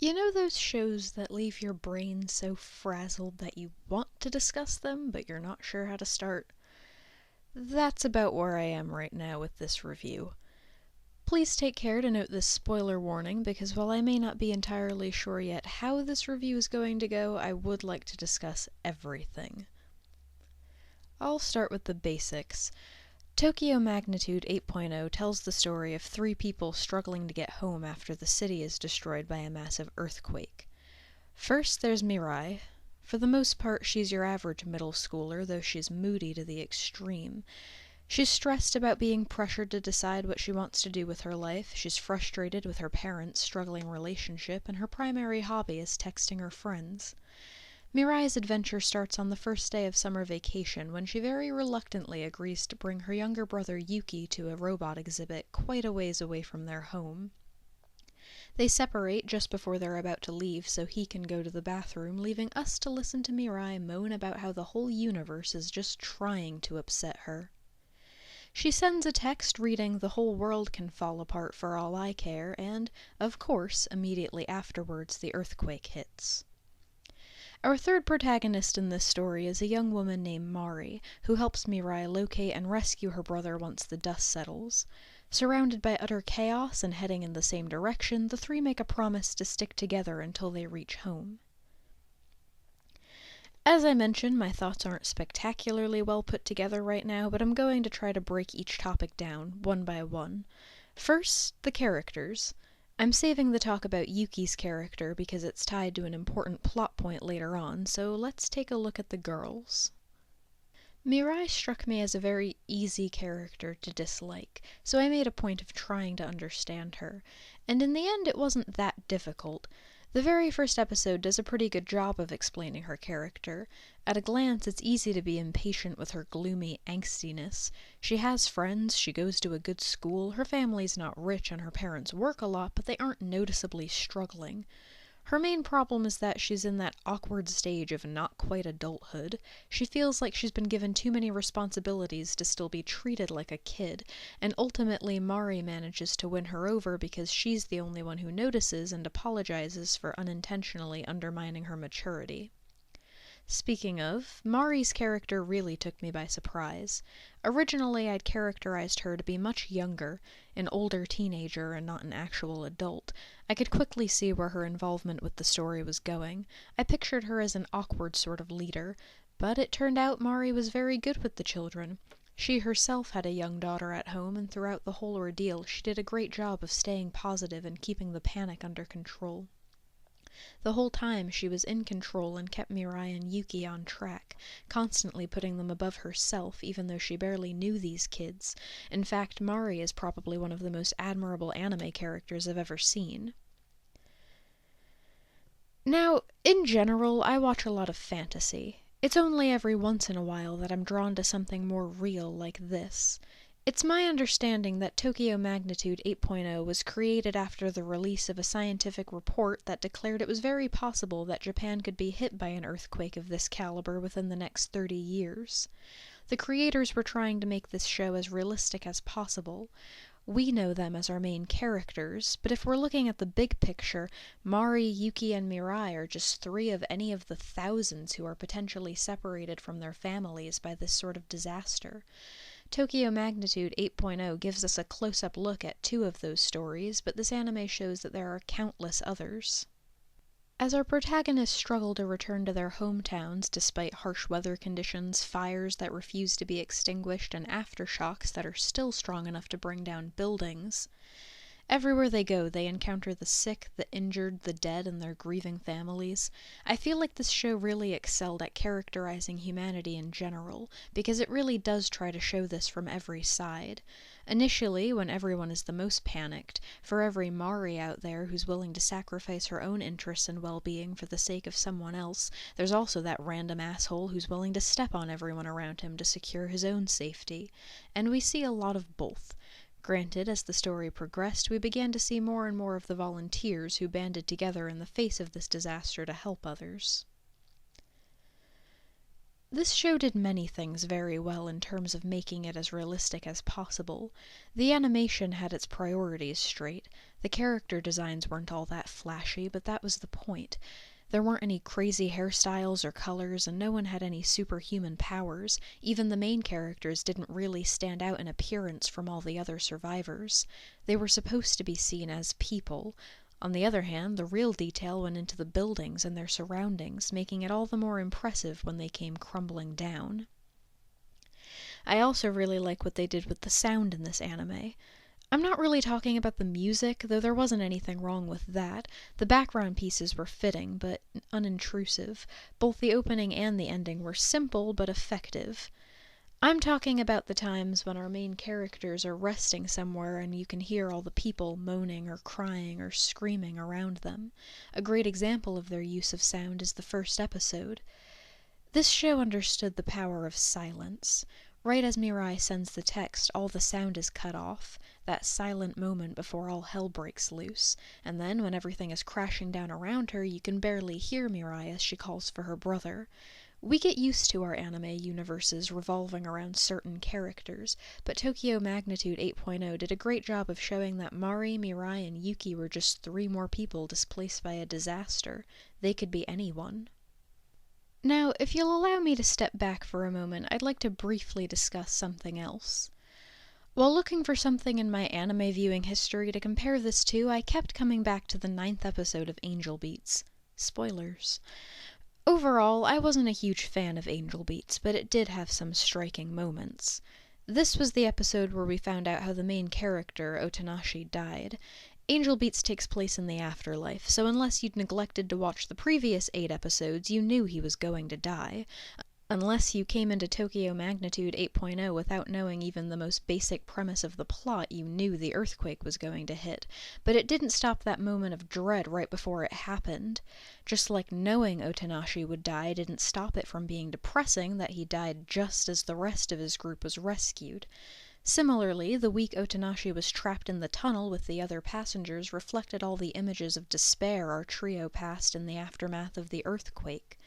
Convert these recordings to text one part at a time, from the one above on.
You know those shows that leave your brain so frazzled that you want to discuss them, but you're not sure how to start? That's about where I am right now with this review. Please take care to note this spoiler warning, because while I may not be entirely sure yet how this review is going to go, I would like to discuss everything. I'll start with the basics. Tokyo Magnitude 8.0 tells the story of three people struggling to get home after the city is destroyed by a massive earthquake. First, there's Mirai. For the most part, she's your average middle schooler, though she's moody to the extreme. She's stressed about being pressured to decide what she wants to do with her life, she's frustrated with her parents' struggling relationship, and her primary hobby is texting her friends. Mirai's adventure starts on the first day of summer vacation when she very reluctantly agrees to bring her younger brother Yuki to a robot exhibit quite a ways away from their home. They separate just before they're about to leave so he can go to the bathroom, leaving us to listen to Mirai moan about how the whole universe is just trying to upset her. She sends a text reading "The whole world can fall apart for all I care," and, of course, immediately afterwards the earthquake hits. Our third protagonist in this story is a young woman named Mari, who helps Mirai locate and rescue her brother once the dust settles. Surrounded by utter chaos and heading in the same direction, the three make a promise to stick together until they reach home. As I mentioned, my thoughts aren't spectacularly well put together right now, but I'm going to try to break each topic down, one by one. First, the characters. I'm saving the talk about Yuki's character because it's tied to an important plot point later on, so let's take a look at the girls. Mirai struck me as a very easy character to dislike, so I made a point of trying to understand her, and in the end it wasn't that difficult. The very first episode does a pretty good job of explaining her character. At a glance, it's easy to be impatient with her gloomy angstiness. She has friends, she goes to a good school, her family's not rich and her parents work a lot, but they aren't noticeably struggling. Her main problem is that she's in that awkward stage of not quite adulthood. She feels like she's been given too many responsibilities to still be treated like a kid, and ultimately Mari manages to win her over because she's the only one who notices and apologizes for unintentionally undermining her maturity. Speaking of, Mari's character really took me by surprise. Originally, I'd characterized her to be much younger, an older teenager and not an actual adult. I could quickly see where her involvement with the story was going. I pictured her as an awkward sort of leader, but it turned out Mari was very good with the children. She herself had a young daughter at home, and throughout the whole ordeal she did a great job of staying positive and keeping the panic under control. The whole time she was in control and kept Mirai and Yuki on track, constantly putting them above herself even though she barely knew these kids. In fact, Mari is probably one of the most admirable anime characters I've ever seen. Now, in general, I watch a lot of fantasy. It's only every once in a while that I'm drawn to something more real like this. It's my understanding that Tokyo Magnitude 8.0 was created after the release of a scientific report that declared it was very possible that Japan could be hit by an earthquake of this caliber within the next 30 years. The creators were trying to make this show as realistic as possible. We know them as our main characters, but if we're looking at the big picture, Mari, Yuki, and Mirai are just three of any of the thousands who are potentially separated from their families by this sort of disaster. Tokyo Magnitude 8.0 gives us a close-up look at two of those stories, but this anime shows that there are countless others. As our protagonists struggle to return to their hometowns despite harsh weather conditions, fires that refuse to be extinguished, and aftershocks that are still strong enough to bring down buildings, everywhere they go, they encounter the sick, the injured, the dead, and their grieving families. I feel like this show really excelled at characterizing humanity in general, because it really does try to show this from every side. Initially, when everyone is the most panicked, for every Mari out there who's willing to sacrifice her own interests and well-being for the sake of someone else, there's also that random asshole who's willing to step on everyone around him to secure his own safety. And we see a lot of both. Granted, as the story progressed, we began to see more and more of the volunteers who banded together in the face of this disaster to help others. This show did many things very well in terms of making it as realistic as possible. The animation had its priorities straight. The character designs weren't all that flashy, but that was the point. There weren't any crazy hairstyles or colors, and no one had any superhuman powers. Even the main characters didn't really stand out in appearance from all the other survivors. They were supposed to be seen as people. On the other hand, the real detail went into the buildings and their surroundings, making it all the more impressive when they came crumbling down. I also really like what they did with the sound in this anime. I'm not really talking about the music, though there wasn't anything wrong with that. The background pieces were fitting, but unintrusive. Both the opening and the ending were simple, but effective. I'm talking about the times when our main characters are resting somewhere and you can hear all the people moaning or crying or screaming around them. A great example of their use of sound is the first episode. This show understood the power of silence. Right as Mirai sends the text, all the sound is cut off, that silent moment before all hell breaks loose, and then when everything is crashing down around her, you can barely hear Mirai as she calls for her brother. We get used to our anime universes revolving around certain characters, but Tokyo Magnitude 8.0 did a great job of showing that Mari, Mirai, and Yuki were just 3 more people displaced by a disaster. They could be anyone. Now, if you'll allow me to step back for a moment, I'd like to briefly discuss something else. While looking for something in my anime viewing history to compare this to, I kept coming back to the 9th episode of Angel Beats. Spoilers. Overall, I wasn't a huge fan of Angel Beats, but it did have some striking moments. This was the episode where we found out how the main character, Otonashi, died. Angel Beats takes place in the afterlife, so unless you'd neglected to watch the previous 8 episodes, you knew he was going to die. Unless you came into Tokyo Magnitude 8.0 without knowing even the most basic premise of the plot, you knew the earthquake was going to hit. But it didn't stop that moment of dread right before it happened. Just like knowing Otonashi would die didn't stop it from being depressing that he died just as the rest of his group was rescued. Similarly, the week Otonashi was trapped in the tunnel with the other passengers reflected all the images of despair our trio passed in the aftermath of the earthquake.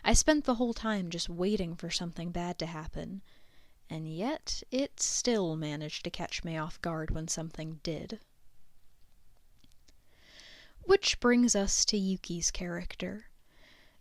I spent the whole time just waiting for something bad to happen, and yet it still managed to catch me off guard when something did. Which brings us to Yuki's character.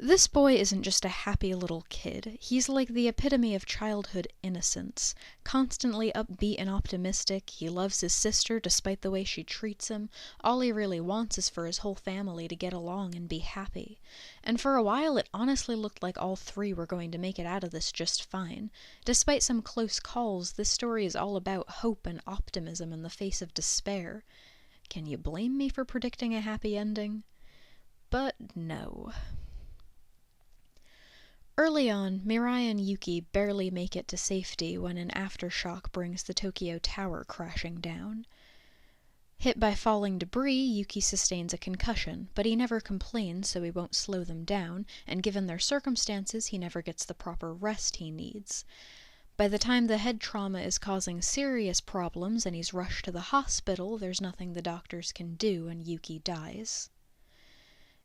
This boy isn't just a happy little kid. He's like the epitome of childhood innocence. Constantly upbeat and optimistic, he loves his sister despite the way she treats him. All he really wants is for his whole family to get along and be happy. And for a while it honestly looked like all 3 were going to make it out of this just fine. Despite some close calls, this story is all about hope and optimism in the face of despair. Can you blame me for predicting a happy ending? But no. Early on, Mirai and Yuki barely make it to safety when an aftershock brings the Tokyo Tower crashing down. Hit by falling debris, Yuki sustains a concussion, but he never complains so he won't slow them down, and given their circumstances, he never gets the proper rest he needs. By the time the head trauma is causing serious problems and he's rushed to the hospital, there's nothing the doctors can do and Yuki dies.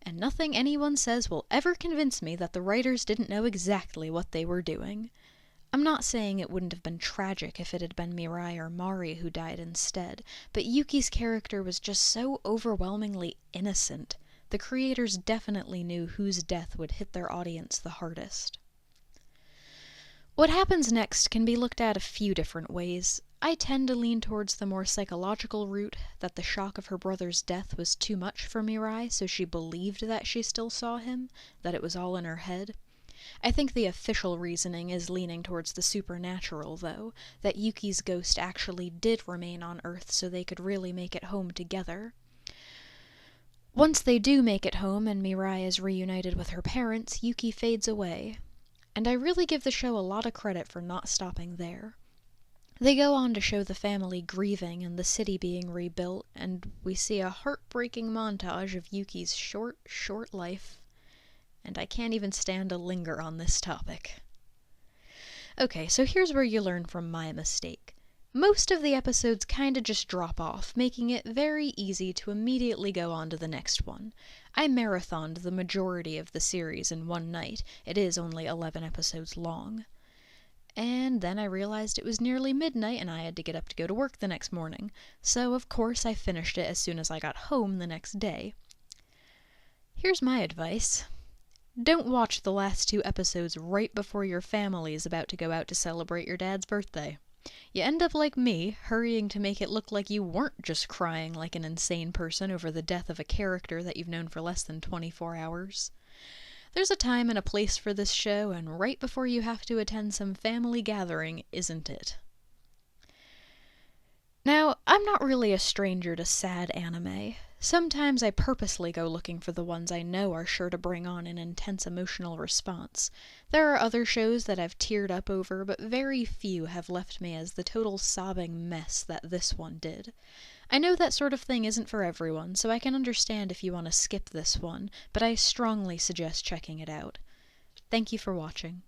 And nothing anyone says will ever convince me that the writers didn't know exactly what they were doing. I'm not saying it wouldn't have been tragic if it had been Mirai or Mari who died instead, but Yuki's character was just so overwhelmingly innocent. The creators definitely knew whose death would hit their audience the hardest. What happens next can be looked at a few different ways. I tend to lean towards the more psychological route, that the shock of her brother's death was too much for Mirai, so she believed that she still saw him, that it was all in her head. I think the official reasoning is leaning towards the supernatural, though, that Yuki's ghost actually did remain on Earth so they could really make it home together. Once they do make it home and Mirai is reunited with her parents, Yuki fades away. And I really give the show a lot of credit for not stopping there. They go on to show the family grieving and the city being rebuilt, and we see a heartbreaking montage of Yuki's short life. And I can't even stand to linger on this topic. Okay, so here's where you learn from my mistake. Most of the episodes kinda just drop off, making it very easy to immediately go on to the next one. I marathoned the majority of the series in one night. It is only 11 episodes long. And then I realized it was nearly midnight and I had to get up to go to work the next morning, so of course I finished it as soon as I got home the next day. Here's my advice. Don't watch the last 2 episodes right before your family is about to go out to celebrate your dad's birthday. You end up like me, hurrying to make it look like you weren't just crying like an insane person over the death of a character that you've known for less than 24 hours. There's a time and a place for this show, and right before you have to attend some family gathering isn't it. Now, I'm not really a stranger to sad anime. Sometimes I purposely go looking for the ones I know are sure to bring on an intense emotional response. There are other shows that I've teared up over, but very few have left me as the total sobbing mess that this one did. I know that sort of thing isn't for everyone, so I can understand if you want to skip this one, but I strongly suggest checking it out. Thank you for watching.